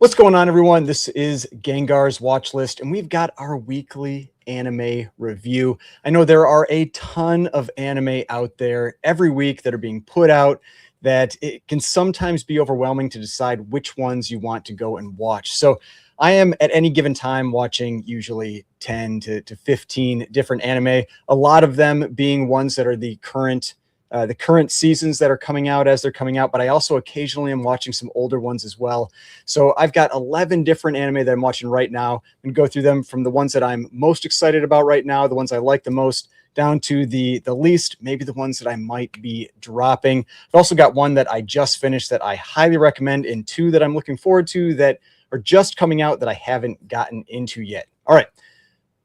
What's going on, everyone? This is Gengar's Watch List, and we've got our weekly anime review. I know there are a ton of anime out there every week that are being put out that it can sometimes be overwhelming to decide which ones you want to go and watch. So I am at any given time watching usually 10 to 15 different anime, a lot of them being ones that are the current seasons that are coming out as they're coming out, but I also occasionally am watching some older ones as well. So I've got 11 different anime that I'm watching right now and go through them from the ones that I'm most excited about right now, the ones I like the most, down to the least, maybe the ones that I might be dropping. I've also got one that I just finished that I highly recommend, and two that I'm looking forward to that are just coming out that I haven't gotten into yet. All right.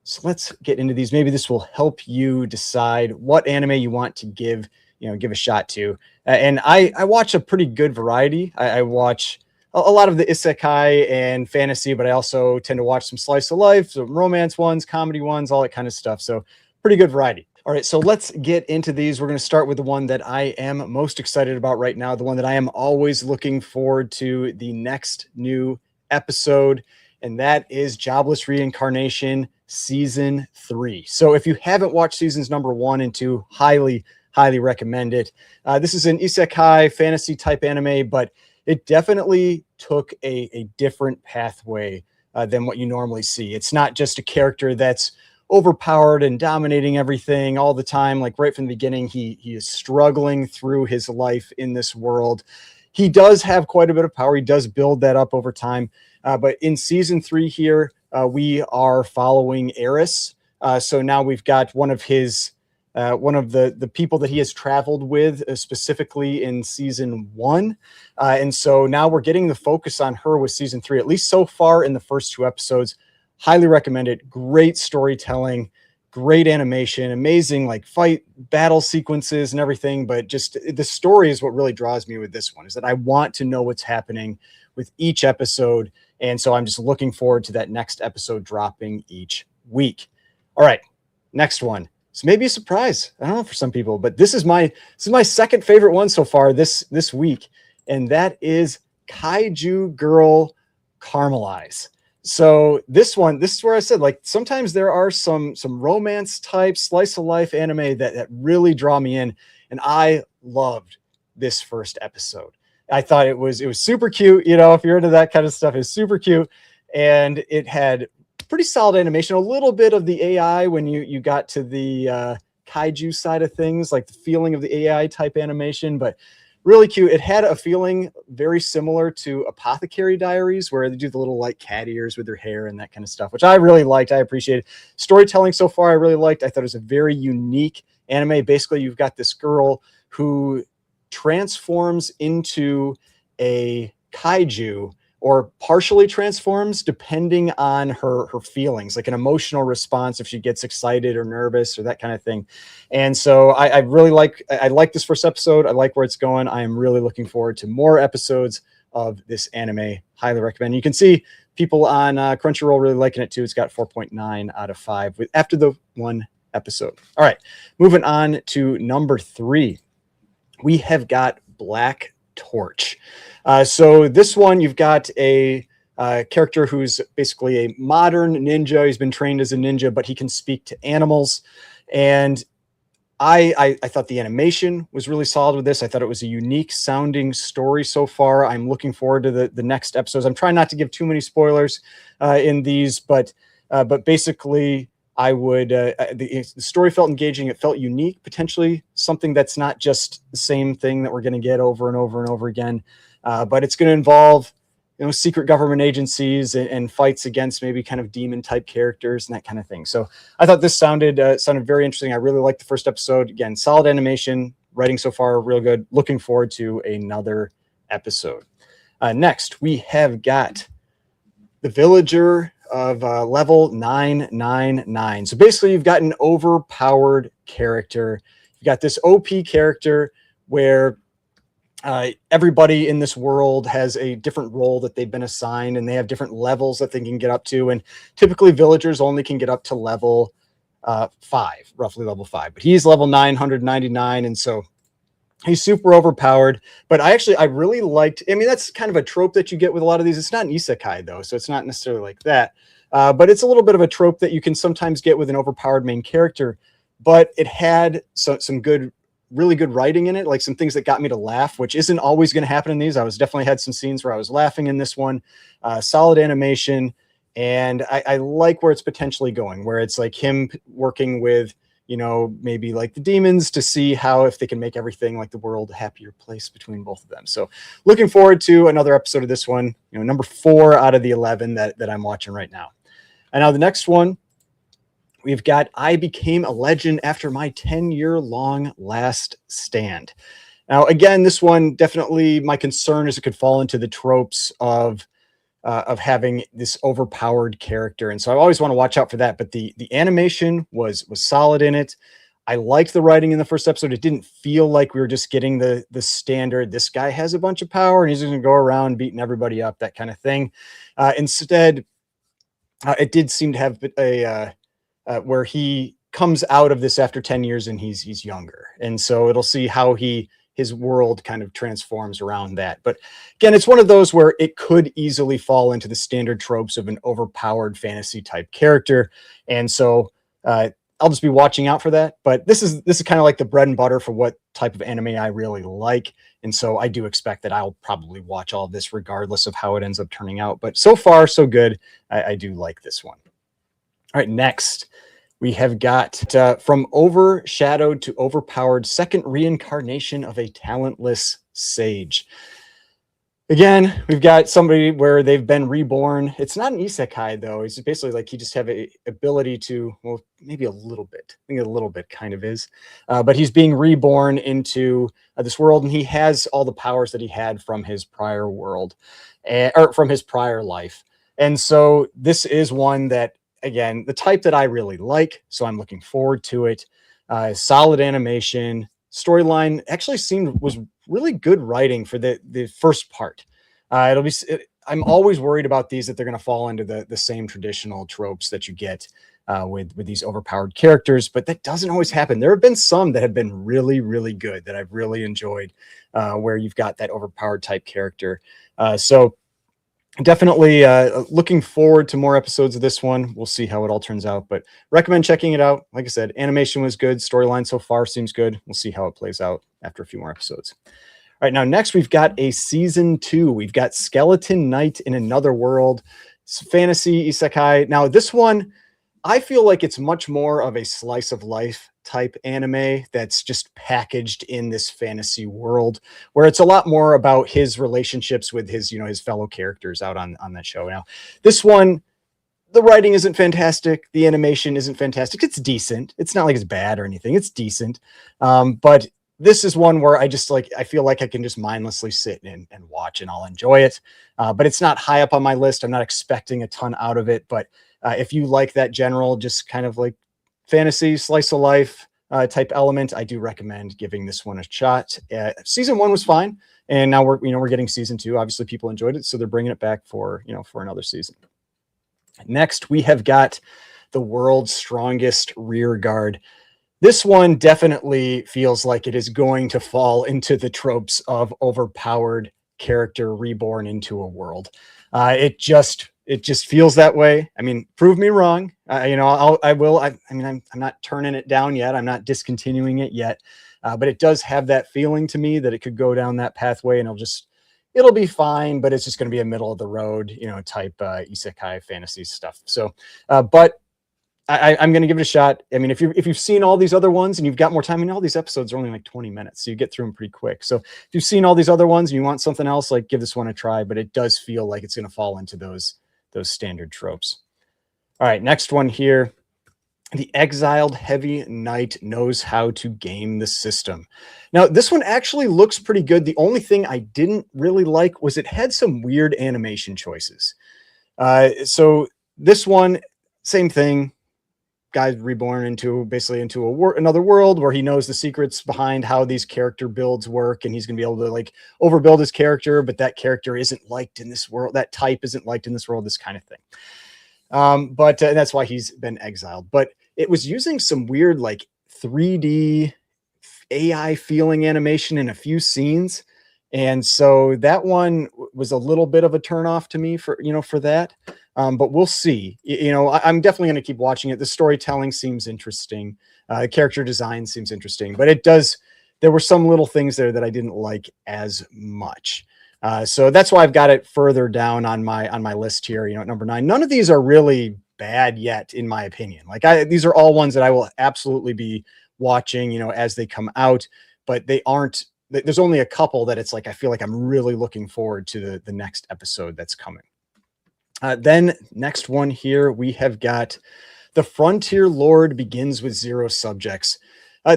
So let's get into these. Maybe this will help you decide what anime you want to give a shot to. And I watch a pretty good variety. I watch a lot of the isekai and fantasy, but I also tend to watch some slice of life, some romance ones, comedy ones, all that kind of stuff. So pretty good variety. All right, so let's get into these. We're going to start with the one that I am most excited about right now, the one that I am always looking forward to the next new episode, and that is Jobless Reincarnation Season 3. So if you haven't watched seasons number 1 and 2, highly recommend it. This is an isekai fantasy type anime, but it definitely took a different pathway than what you normally see. It's not just a character that's overpowered and dominating everything all the time. Like right from the beginning, he is struggling through his life in this world. He does have quite a bit of power. He does build that up over time. But in season 3 here, we are following Eris. So now we've got one of the people that he has traveled with, specifically in season 1. And so now we're getting the focus on her with season 3, at least so far in the first 2 episodes. Highly recommend it. Great storytelling, great animation, amazing like fight battle sequences and everything. But just the story is what really draws me with this one, is that I want to know what's happening with each episode. And so I'm just looking forward to that next episode dropping each week. All right, next one. So maybe a surprise. I don't know for some people, but this is my second favorite one so far this week, and that is Kaiju Girl Caramelize. So this is where I said, like, sometimes there are some romance type slice of life anime that really draw me in, and I loved this first episode. I thought it was super cute. If you're into that kind of stuff, it's super cute, and it had pretty solid animation, a little bit of the AI when you got to the kaiju side of things, like the feeling of the AI type animation, but really cute. It had a feeling very similar to Apothecary Diaries, where they do the little like cat ears with their hair and that kind of stuff, which I really liked. I appreciated. Storytelling so far I really liked. I thought it was a very unique anime. Basically, you've got this girl who transforms into a kaiju, or partially transforms depending on her feelings, like an emotional response if she gets excited or nervous or that kind of thing. And so I like this first episode. I like where it's going. I am really looking forward to more episodes of this anime. Highly recommend. You can see people on Crunchyroll really liking it too. It's got 4.9 out of 5 after the 1 episode. All right, moving on to number 3. We have got Black Torch. So this one, you've got a character who's basically a modern ninja. He's been trained as a ninja, but he can speak to animals. And I thought the animation was really solid with this. I thought it was a unique sounding story so far. I'm looking forward to the next episodes. I'm trying not to give too many spoilers in these, but basically, I would the story felt engaging. It felt unique, potentially something that's not just the same thing that we're going to get over and over and over again. But it's going to involve, secret government agencies and fights against maybe kind of demon type characters and that kind of thing. So I thought this sounded very interesting. I really liked the first episode. Again, solid animation, writing so far, real good. Looking forward to another episode. Next, we have got The Villager of level 999. So basically, you've got an overpowered character. You've got this OP character where everybody in this world has a different role that they've been assigned, and they have different levels that they can get up to. And typically, villagers only can get up to level 5, roughly level 5. But he's level 999, and so He's super overpowered, but I really liked, I mean, that's kind of a trope that you get with a lot of these. It's not an isekai though, so it's not necessarily like that. But it's a little bit of a trope that you can sometimes get with an overpowered main character. But it had some good, really good writing in it, like some things that got me to laugh, which isn't always going to happen in these. I was definitely had some scenes where I was laughing in this one. Solid animation, and I like where it's potentially going, where it's like him working with, you know, maybe like the demons to see how, if they can make everything like the world a happier place between both of them. So looking forward to another episode of this one, you know, number 4 out of the 11 that I'm watching right now. And now the next one, we've got I Became a Legend After My 10-year-long last stand. Now, again, this one, definitely my concern is it could fall into the tropes of having this overpowered character, and so I always want to watch out for that. But the animation was solid in it. I liked the writing in the first episode. It didn't feel like we were just getting the standard, this guy has a bunch of power and he's going to go around beating everybody up, that kind of thing. Instead, it did seem to have where he comes out of this after 10 years and he's younger, and so it'll see how his world kind of transforms around that. But again, it's one of those where it could easily fall into the standard tropes of an overpowered fantasy type character. And so I'll just be watching out for that. But this is kind of like the bread and butter for what type of anime I really like. And so I do expect that I'll probably watch all of this regardless of how it ends up turning out. But so far, so good. I do like this one. All right, next we have got From Overshadowed to Overpowered, Second Reincarnation of a Talentless Sage. Again, we've got somebody where they've been reborn. It's not an isekai though. It's basically like he just have a ability to, well, maybe a little bit. I think a little bit kind of is. But he's being reborn into this world, and he has all the powers that he had from his prior world, or from his prior life. And so this is one that, again, the type that I really like, so I'm looking forward to it. Solid animation, storyline actually was really good writing for the first part. I'm always worried about these, that they're going to fall into the same traditional tropes that you get with these overpowered characters, but that doesn't always happen. There have been some that have been really, really good that I've really enjoyed, where you've got that overpowered type character. So definitely looking forward to more episodes of this one. We'll see how it all turns out, but recommend checking it out. Like I said, animation was good. Storyline so far seems good. We'll see how it plays out after a few more episodes. All right, now next we've got a season 2. We've got Skeleton Knight in Another World. It's fantasy isekai. Now this one, I feel like it's much more of a slice of life type anime that's just packaged in this fantasy world, where it's a lot more about his relationships with his, you know, his fellow characters out on that show. Now, this one, the writing isn't fantastic. The animation isn't fantastic. It's decent. It's not like it's bad or anything. It's decent. But this is one where I feel like I can just mindlessly sit and watch, and I'll enjoy it. But it's not high up on my list. I'm not expecting a ton out of it, but if you like that general, just kind of like fantasy slice of life type element, I do recommend giving this one a shot. Season 1 was fine, and now we're getting season 2. Obviously, people enjoyed it, so they're bringing it back for another season. Next, we have got The World's Strongest Rear Guard. This one definitely feels like it is going to fall into the tropes of overpowered character reborn into a world. It just feels that way. I mean, prove me wrong. I will. I mean, I'm not turning it down yet. I'm not discontinuing it yet. But it does have that feeling to me that it could go down that pathway, and it'll be fine, but it's just going to be a middle of the road, type isekai fantasy stuff. So, but I'm going to give it a shot. I mean, if you've seen all these other ones and you've got more time, all these episodes are only like 20 minutes, so you get through them pretty quick. So if you've seen all these other ones and you want something else, like, give this one a try, but it does feel like it's going to fall into those standard tropes. All right, next one here. The Exiled Heavy Knight Knows How to Game the System. Now, this one actually looks pretty good. The only thing I didn't really like was it had some weird animation choices. So this one, same thing. Guy's reborn into another world where he knows the secrets behind how these character builds work, and he's going to be able to like overbuild his character, but that character isn't liked in this world. That type isn't liked in this world, this kind of thing. But that's why he's been exiled. But it was using some weird like 3D AI feeling animation in a few scenes. And so that one was a little bit of a turnoff to me for, for that. But we'll see. I'm definitely going to keep watching it. The storytelling seems interesting. Character design seems interesting, but there were some little things there that I didn't like as much. So that's why I've got it further down on my list here, at number 9. None of these are really bad yet, in my opinion. These are all ones that I will absolutely be watching, as they come out, but they aren't, there's only a couple that it's like, I feel like I'm really looking forward to the next episode that's coming. Then next one here, we have got The Frontier Lord Begins with Zero Subjects.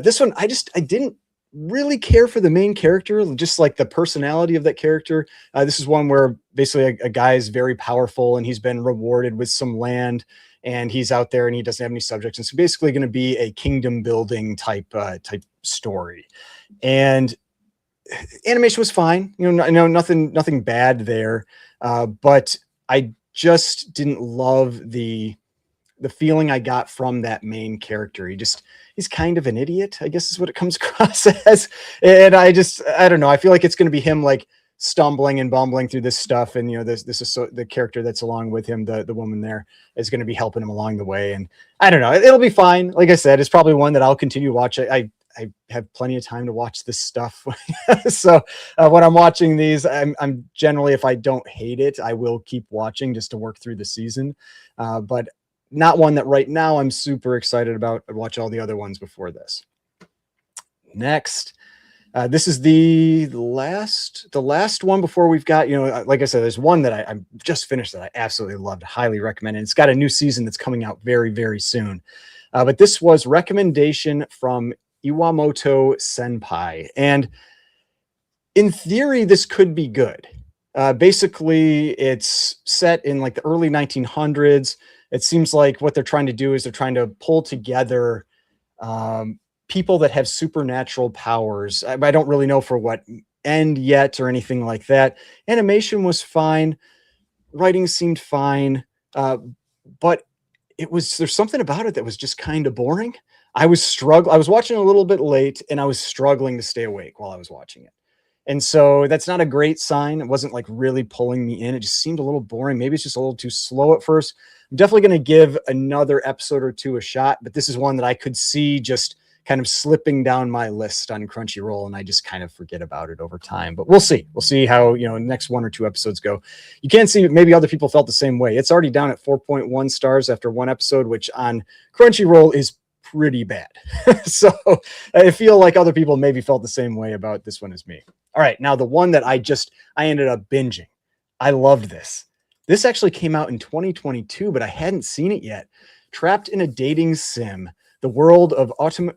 This one, I didn't really care for the main character, just like the personality of that character. This is one where basically a guy is very powerful and he's been rewarded with some land, and he's out there and he doesn't have any subjects. And so basically going to be a kingdom building type story. And animation was fine, nothing bad there. But I just didn't love the feeling I got from that main character. He's kind of an idiot, I guess is what it comes across as. And I don't know. I feel like it's going to be him like stumbling and bumbling through this stuff. And, this is the character that's along with him, the woman there, is going to be helping him along the way. And I don't know, it'll be fine. Like I said, it's probably one that I'll continue to watch. I have plenty of time to watch this stuff. So when I'm watching these, I'm generally, if I don't hate it, I will keep watching just to work through the season. But not one that right now I'm super excited about. I'd watch all the other ones before this. Next, this is the last one before we've got, like I said, there's one that I just finished that I absolutely loved, highly recommend. And it's got a new season that's coming out very, very soon. But this was recommendation from Iwamoto Senpai. And in theory, this could be good. Basically, it's set in like the early 1900s. It seems like what they're trying to do is they're trying to pull together people that have supernatural powers. I don't really know for what end yet or anything like that. Animation was fine. Writing seemed fine. But there's something about it that was just kind of boring. I was watching a little bit late and I was struggling to stay awake while I was watching it. And so that's not a great sign. It wasn't like really pulling me in. It just seemed a little boring. Maybe it's just a little too slow at first. I'm definitely going to give another episode or two a shot, but this is one that I could see just kind of slipping down my list on Crunchyroll, and I just kind of forget about it over time. But we'll see. We'll see how, the next 1 or 2 episodes go. You can see maybe other people felt the same way. It's already down at 4.1 stars after 1 episode, which on Crunchyroll is pretty bad. So I feel like other people maybe felt the same way about this one as me. All right, now the one that I ended up binging. I loved this. This actually came out in 2022, but I hadn't seen it yet. Trapped in a Dating Sim. The world of otome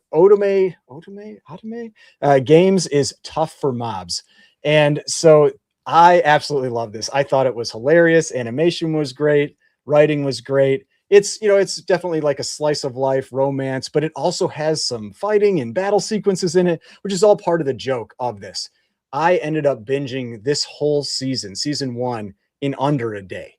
games is tough for mobs. And so I absolutely love this. I thought it was hilarious. Animation was great. Writing was great. It's definitely like a slice of life romance, but it also has some fighting and battle sequences in it, which is all part of the joke of this. I ended up binging this whole season 1, in under a day.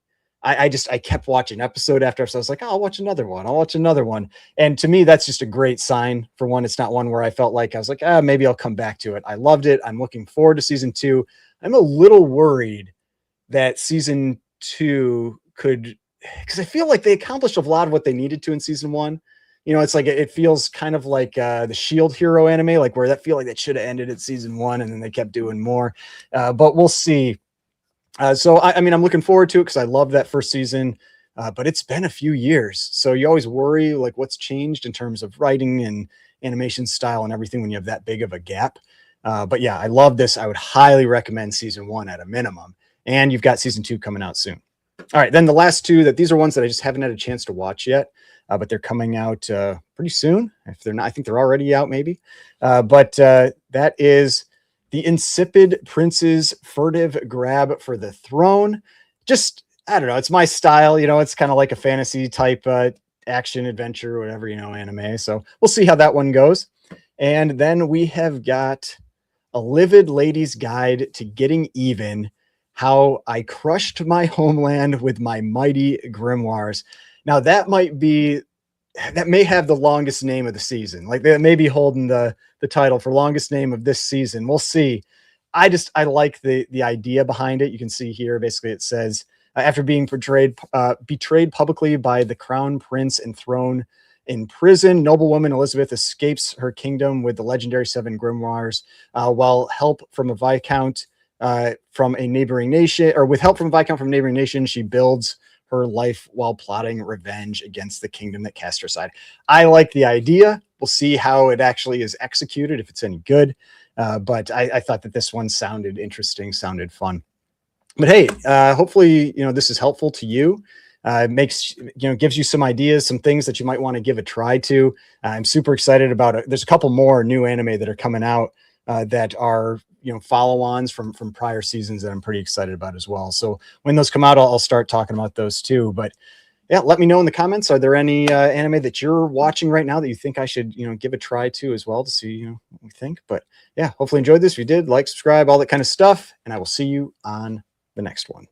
I kept watching episode after episode. I was like, oh, I'll watch another one. And to me, that's just a great sign. For one, it's not one where I felt like I was like, maybe I'll come back to it. I loved it. I'm looking forward to season 2. I'm a little worried that season 2 could, because I feel like they accomplished a lot of what they needed to in season 1. It's like, it feels kind of like the Shield Hero anime, like where that feel like that should have ended at season 1 and then they kept doing more. But we'll see. So I'm looking forward to it because I love that first season, but it's been a few years. So you always worry like what's changed in terms of writing and animation style and everything when you have that big of a gap. But yeah, I love this. I would highly recommend season 1 at a minimum. And you've got season 2 coming out soon. All right, then the last 2 these are ones that I just haven't had a chance to watch yet, but they're coming out pretty soon. If they're not, I think they're already out maybe. But that is The Insipid Prince's Furtive Grab for the Throne. Just, I don't know, it's my style. It's kind of like a fantasy type action adventure or whatever, anime. So we'll see how that one goes. And then we have got A Livid Lady's Guide to Getting Even, How I Crushed My Homeland with My Mighty Grimoires. Now that might be that may have the longest name of the season. Like they may be holding the title for longest name of this season. We'll see. I like the idea behind it. You can see here, basically it says, after being betrayed publicly by the crown prince and thrown in prison, noblewoman Elizabeth escapes her kingdom with the legendary 7 grimoires, while help from a viscount from a neighboring nation, or with help from a viscount from a neighboring nation, she builds her life while plotting revenge against the kingdom that cast her aside. I like the idea. We'll see how it actually is executed, if it's any good. But I thought that this one sounded interesting, sounded fun. But hey, hopefully, this is helpful to you. It makes, gives you some ideas, some things that you might want to give a try to. I'm super excited about it. There's a couple more new anime that are coming out that are, follow-ons from prior seasons that I'm pretty excited about as well. So when those come out, I'll start talking about those too. But yeah, let me know in the comments. Are there any anime that you're watching right now that you think I should, give a try to as well to see, what we think? But yeah, hopefully enjoyed this. If you did, like, subscribe, all that kind of stuff. And I will see you on the next one.